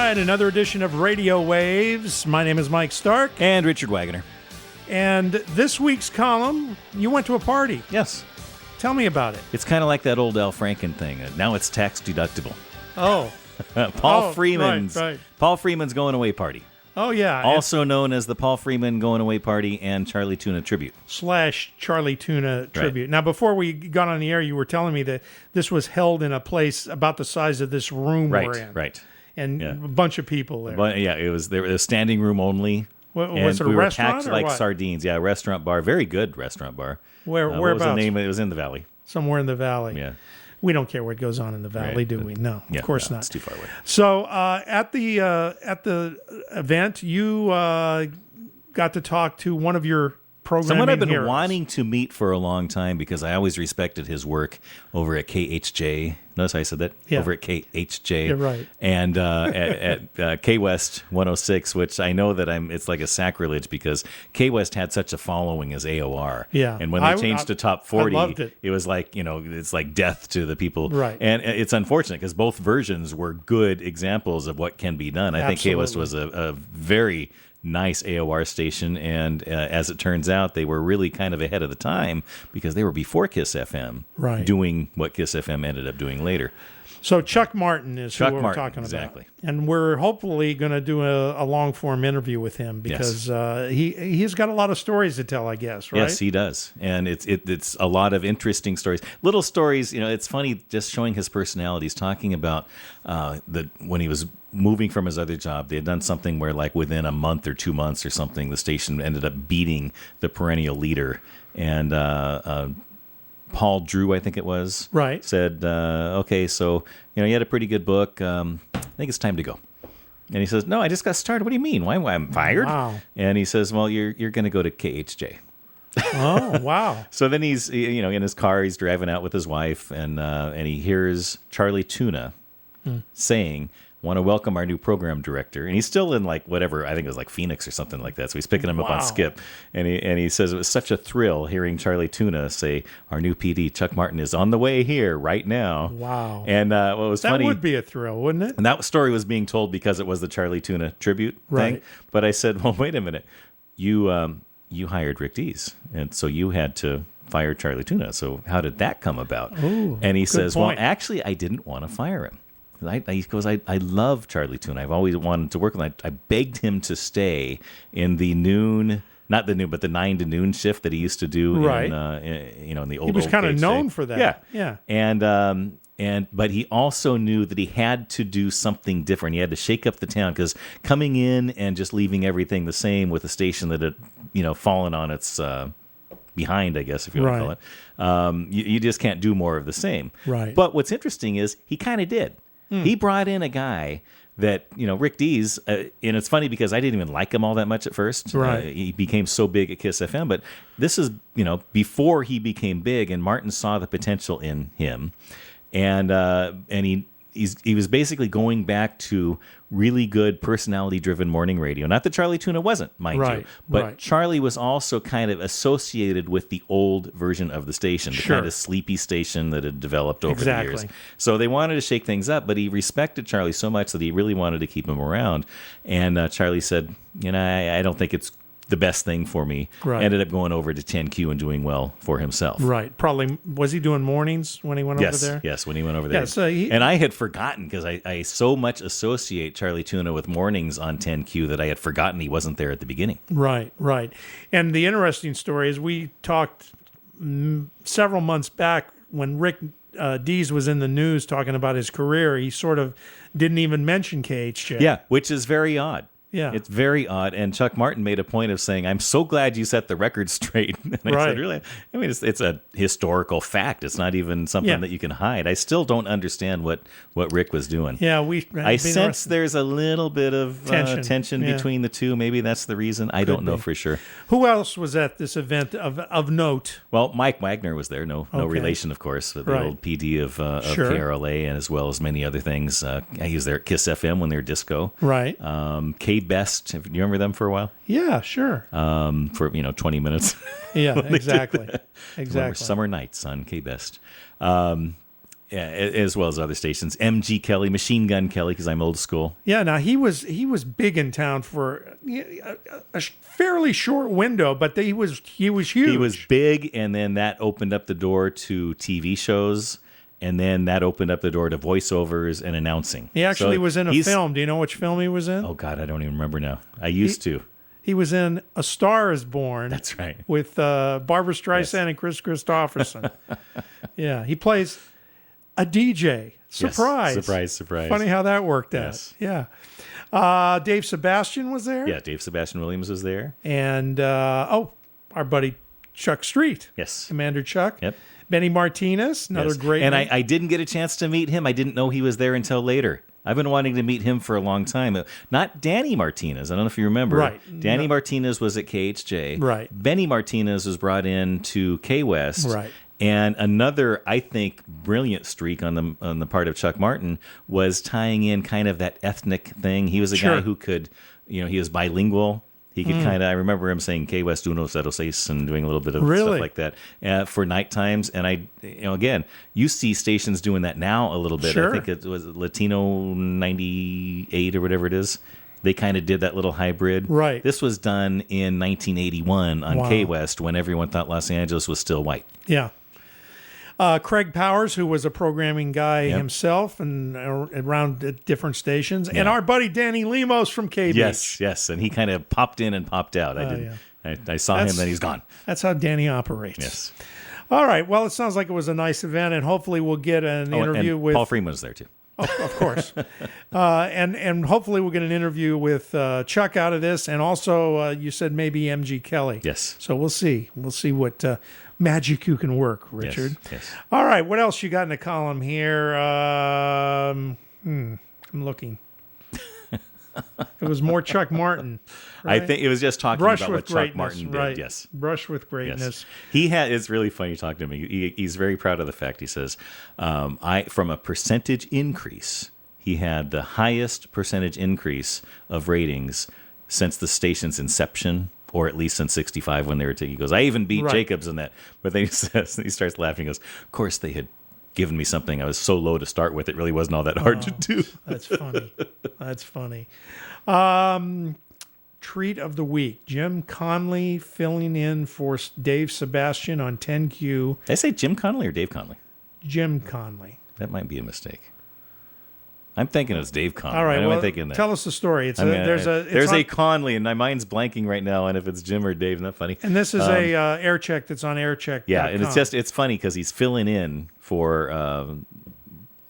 right, another edition of Radio Waves. My name is Mike Stark. And Richard Wagoner. And this week's column, you went to a party. Yes. Tell me about it. It's kind of like that old Al Franken thing. Now it's tax deductible. Oh. Paul Freeman's going away party. Oh, yeah. Also known as the Paul Freeman going away party and Charlie Tuna tribute. / Charlie Tuna tribute. Right. Now, before we got on the air, you were telling me that this was held in a place about the size of this room we're in. Right. And a bunch of people there. But yeah, it was standing room only. Was it a we restaurant were packed or like what? sardines. Yeah, restaurant bar. Very good restaurant bar. Whereabouts? What was the name? It was in the valley. Somewhere in the valley. Yeah. We don't care what goes on in the valley, do we? No, Yeah, of course not. It's too far away. So at the event, you got to talk to one of your programming Someone I've been heroes. wanting to meet for a long time because I always respected his work over at KHJ. Notice how I said that? Yeah. Over at KHJ. You're right. And at K-West 106, which I know that it's like a sacrilege because K-West had such a following as AOR. Yeah. And when they changed to top 40, I loved it. It was like, it's like death to the people. Right. And it's unfortunate because both versions were good examples of what can be done. I think K-West was a very nice AOR station, and as it turns out, they were really kind of ahead of the time because they were before Kiss FM, doing what Kiss FM ended up doing later. So Chuck Martin is who we're talking exactly. about. And we're hopefully going to do a long-form interview with him because he's got a lot of stories to tell, I guess, right? Yes, he does. And it's a lot of interesting stories. Little stories, it's funny just showing his personality. He's talking about when he was moving from his other job, they had done something where like within a month or 2 months or something, the station ended up beating the perennial leader. And Paul Drew, I think it was, said, okay, so, you had a pretty good book. I think it's time to go. And he says, no, I just got started. What do you mean? Why I'm fired? Wow. And he says, well, you're going to go to KHJ. Oh, wow. So then he's, in his car, he's driving out with his wife, and he hears Charlie Tuna saying, want to welcome our new program director. And he's still in like whatever, I think it was like Phoenix or something like that. So he's picking him up on Skip. And he says it was such a thrill hearing Charlie Tuna say, our new PD, Chuck Martin, is on the way here right now. Wow. And what was funny. That would be a thrill, wouldn't it? And that story was being told because it was the Charlie Tuna tribute thing. But I said, well, wait a minute. You hired Rick Dees. And so you had to fire Charlie Tuna. So how did that come about? Ooh, and he says, point. well, actually, I didn't want to fire him. He goes, I love Charlie Tuna. I've always wanted to work with him. I begged him to stay in the noon, not the noon, but the 9 to noon shift that he used to do in the old. He was kind of known for that. Yeah. But he also knew that he had to do something different. He had to shake up the town because coming in and just leaving everything the same with a station that had, fallen on its behind, I guess, if you want to call it. You just can't do more of the same. Right. But what's interesting is he kind of did. He brought in a guy that, Rick Dees, and it's funny because I didn't even like him all that much at first. Right. He became so big at Kiss FM, but this is, before he became big, and Martin saw the potential in him. And he was basically going back to really good personality-driven morning radio. Not that Charlie Tuna wasn't, mind you, but Charlie was also kind of associated with the old version of the station, the kind of sleepy station that had developed over the years. So they wanted to shake things up, but he respected Charlie so much that he really wanted to keep him around. And Charlie said, I don't think it's the best thing for me. Ended up going over to 10Q and doing well for himself. Right. Probably, was he doing mornings when he went over there? Yes, when he went over there. Yeah, so and I had forgotten because I so much associate Charlie Tuna with mornings on 10Q that I had forgotten he wasn't there at the beginning. Right. And the interesting story is we talked several months back when Rick Dees was in the news talking about his career. He sort of didn't even mention KHJ. Yeah, which is very odd. Yeah. It's very odd. And Chuck Martin made a point of saying, I'm so glad you set the record straight. And I said, really? I mean, it's a historical fact. It's not even something that you can hide. I still don't understand what Rick was doing. Yeah, I sense there's a little bit of tension between the two. Maybe that's the reason. I don't know for sure. Who else was at this event of note? Well, Mike Wagner was there. No relation, of course. The old PD of KRLA, and as well as many other things. He was there at Kiss FM when they were disco. Right. Best. Do you remember them for a while? Yeah, sure. For 20 minutes. Yeah, exactly. Summer nights on K-Best. Yeah, as well as other stations. MG Kelly, Machine Gun Kelly, because I'm old school. Yeah, now he was big in town for a fairly short window, but he was huge. He was big, and then that opened up the door to TV shows, and then that opened up the door to voiceovers and announcing. He actually was in a film. Do you know which film he was in? Oh, God, I don't even remember now. I used to. He was in A Star Is Born. That's right. With Barbara Streisand and Chris Christopherson. Yeah, he plays a DJ. Surprise. Yes. Surprise. Funny how that worked out. Yes. Yeah. Dave Sebastian was there. Yeah, Dave Sebastian Williams was there. And, our buddy Chuck Street. Yes. Commander Chuck. Yep. Benny Martinez, another great And name. I didn't get a chance to meet him. I didn't know he was there until later. I've been wanting to meet him for a long time. Not Danny Martinez. I don't know if you remember. Right. Danny Martinez was at KHJ. Right. Benny Martinez was brought in to K West. Right. And another, I think, brilliant streak on the part of Chuck Martin was tying in kind of that ethnic thing. He was a guy who could, he was bilingual. He could kind of, I remember him saying K West uno cero seis and doing a little bit of stuff like that for night times. And again, you see stations doing that now a little bit. Sure. I think it was Latino 98 or whatever it is. They kind of did that little hybrid. Right. This was done in 1981 on K West when everyone thought Los Angeles was still white. Yeah. Craig Powers, who was a programming guy himself and around at different stations. And our buddy Danny Lemos from KB. Yes. And he kind of popped in and popped out. I saw him, then he's gone. That's how Danny operates. Yes. All right. Well, it sounds like it was a nice event, and hopefully we'll get an interview and with... Paul Freeman was there, too. Of course. And hopefully we'll get an interview with Chuck out of this, and also you said maybe MG Kelly. Yes. So we'll see. We'll see what magic you can work, Richard. Yes. All right. What else you got in the column here? I'm looking. It was more Chuck Martin. Right? I think it was just talking Brush about with what Chuck greatness, Martin right. did. Yes. Brush with greatness. Yes. It's really funny talking to him. He's very proud of the fact. He says, from a percentage increase, he had the highest percentage increase of ratings since the station's inception, or at least since 65 when they were taking. He goes, I even beat Jacobs in that. But then he starts laughing. He goes, of course they had given me something. I was so low to start with. It really wasn't all that hard to do. That's funny. That's funny. Treat of the week. Jim Conley filling in for Dave Sebastian on 10Q. Did I say Jim Conley or Dave Conley? Jim Conley. That might be a mistake. I'm thinking it's Dave Conley. All right, I'm thinking that. Tell us the story. There's a Conley, and my mind's blanking right now on if it's Jim or Dave. Isn't that funny? And this is a air check that's on aircheck.com. Yeah, and it's funny because he's filling in for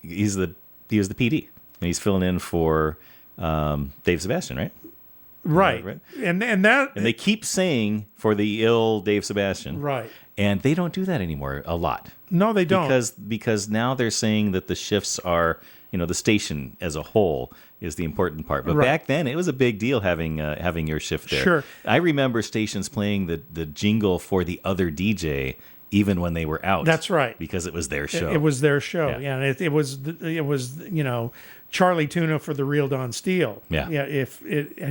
he was the PD, and he's filling in for Dave Sebastian, right? Right. And they keep saying for the ill Dave Sebastian. Right. And they don't do that anymore a lot. No, they don't. Because now they're saying that the shifts are, the station as a whole is the important part. But back then, it was a big deal having your shift there. Sure. I remember stations playing the jingle for the other DJ even when they were out. That's right. Because it was their show. It was their show. Yeah. And it was Charlie Tuna for the Real Don Steele. Yeah. At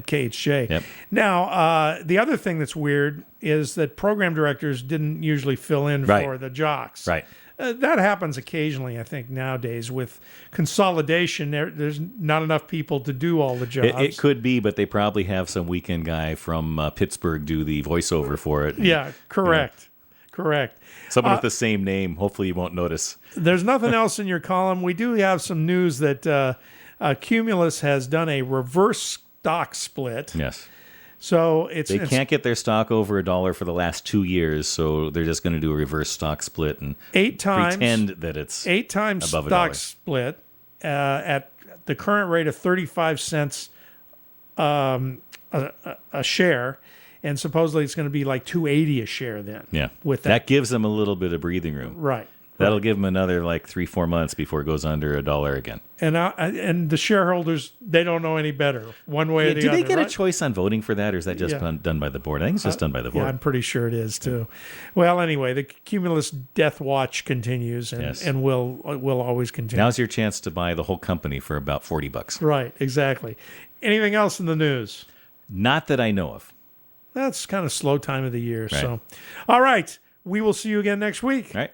KHJ. Yep. Now, the other thing that's weird is that program directors didn't usually fill in for the jocks. Right. That happens occasionally, I think, nowadays. With consolidation, there's not enough people to do all the jobs. It could be, but they probably have some weekend guy from Pittsburgh do the voiceover for it. Yeah, correct. Correct. Someone with the same name. Hopefully you won't notice. There's nothing else in your column. We do have some news that Cumulus has done a reverse stock split. Yes. So they can't get their stock over $1 for the last 2 years, so they're just going to do a reverse stock split and pretend that it's 8 times above stock $1. split at the current rate of 35 cents a share. And supposedly it's going to be like $2.80 a share then. Yeah. With that gives them a little bit of breathing room. Right. That'll give them another 3-4 months before it goes under $1 again. And the shareholders, they don't know any better, one way or the other. Do they get a choice on voting for that, or is that just done by the board? I think it's just done by the board. Yeah, I'm pretty sure it is too. Well, anyway, the Cumulus death watch continues, and will always continue. Now's your chance to buy the whole company for about $40. Right, exactly. Anything else in the news? Not that I know of. That's kind of slow time of the year. Right. So, all right, we will see you again next week. All right.